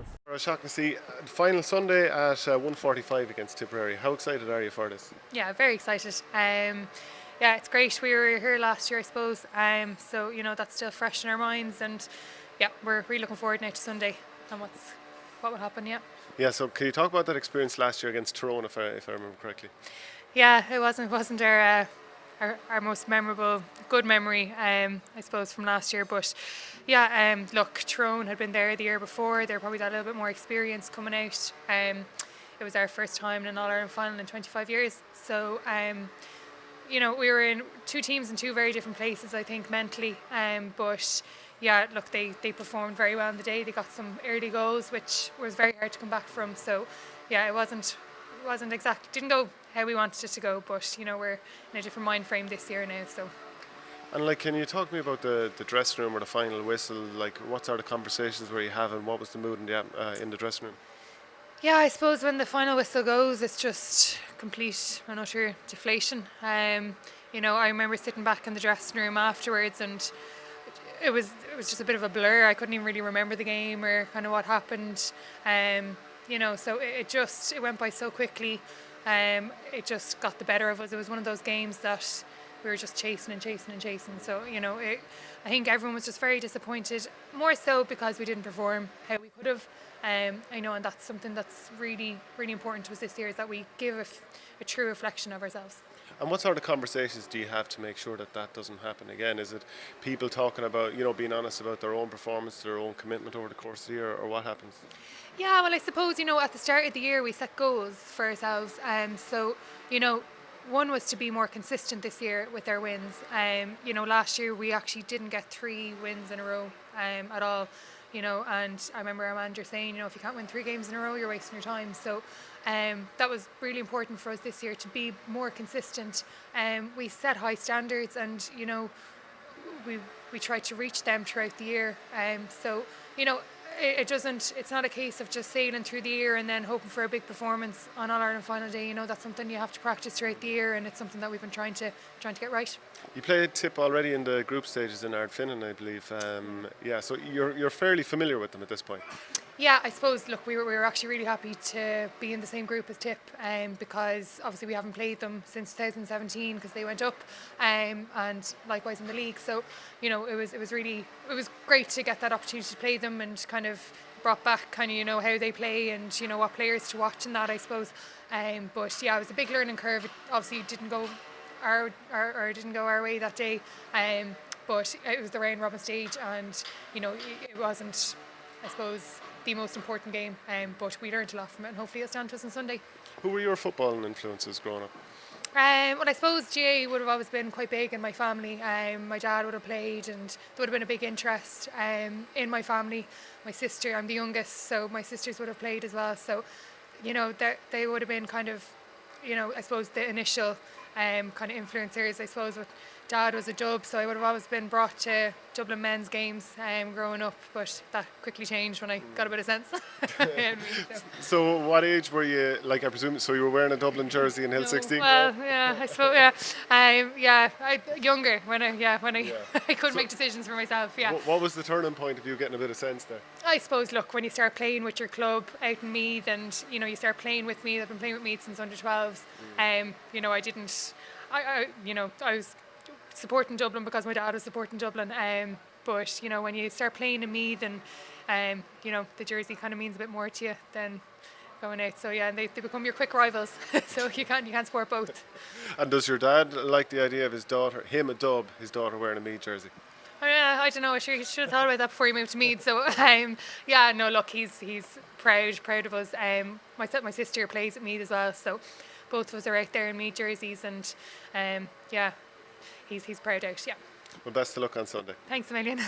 Máire O'Shaughnessy, final Sunday at 1:45 against Tipperary. How excited are you for this? Yeah, very excited. Yeah, it's great. We were here last year, I suppose. So that's still fresh in our minds, and yeah, we're really looking forward now to Sunday and what will happen. Yeah. Yeah, so can you talk about that experience last year against Tyrone, if I remember correctly? Yeah, it wasn't our most memorable good memory, I suppose, from last year. But yeah, look, Tyrone had been there the year before. They're probably got a little bit more experience coming out. It was our first time in an All Ireland final in 25 years. So we were in two teams in two very different places, I think, mentally. But yeah, look, they performed very well on the day. They got some early goals, which was very hard to come back from. So yeah, it wasn't exact. Didn't go how we wanted it to go, but we're in a different mind frame this year now. So And can you talk to me about the dressing room or the final whistle? Like, what sort of conversations were you having? What was the mood in the dressing room? yeah, I suppose when the final whistle goes, it's just complete and utter deflation. I remember sitting back in the dressing room afterwards, and it was just a bit of a blur. I couldn't even really remember the game or kind of what happened. So it went by so quickly. It just got the better of us. It was one of those games that we were just chasing and chasing and chasing. So I think everyone was just very disappointed, more so because we didn't perform how we could have. And that's something that's really, really important to us this year, is that we give a true reflection of ourselves. And what sort of conversations do you have to make sure that that doesn't happen again? Is it people talking about, being honest about their own performance, their own commitment over the course of the year, or what happens? Yeah, well, I suppose, at the start of the year we set goals for ourselves. So, one was to be more consistent this year with our wins. Last year we actually didn't get 3 wins in a row at all. And I remember our manager saying, if you can't win 3 games in a row, you're wasting your time. So that was really important for us this year, to be more consistent. We set high standards, and we tried to reach them throughout the year. So it's not a case of just sailing through the year and then hoping for a big performance on All Ireland final day. That's something you have to practice throughout the year, and it's something that we've been trying to get right. You played Tipp already in the group stages in Ardfinnan, I believe. So you're fairly familiar with them at this point. Yeah, I suppose, look, we were actually really happy to be in the same group as Tipp, because obviously we haven't played them since 2017 because they went up, and likewise in the league. So it was great to get that opportunity to play them, and kind of brought back kind of how they play, and what players to watch in that, I suppose. But yeah, it was a big learning curve. It obviously didn't go our way that day, but it was the round robin stage, and it wasn't, I suppose, the most important game, but we learned a lot from it, and hopefully it'll stand to us on Sunday. Who were your footballing influences growing up? Well, I suppose GA would have always been quite big in my family. My dad would have played, and there would have been a big interest in my family. My sister, I'm the youngest, so my sisters would have played as well. So, they would have been kind of, I suppose, the initial kind of influencers. I suppose with Dad was a Dub, so I would have always been brought to Dublin men's games growing up, but that quickly changed when I got a bit of sense. So what age were you, I presume, so you were wearing a Dublin jersey in Hill 16? Well, yeah, I suppose, younger, when I couldn't make decisions for myself, yeah. What was the turning point of you getting a bit of sense there? I suppose, look, when you start playing with your club out in Meath, and, you start playing with Meath. I've been playing with Meath since under 12s. I was supporting Dublin because my dad was supporting Dublin. But when you start playing in Meath, and the jersey kind of means a bit more to you than going out. So yeah, and they become your quick rivals. So you can't support both. And does your dad like the idea of his daughter wearing a Meath jersey? I don't know. Sure, he should have thought about that before he moved to Meath. So look, he's proud of us. My sister plays at Meath as well, so both of us are out there in Meath jerseys, and he's proud out. Yeah. Well, best of luck on Sunday. Thanks a million.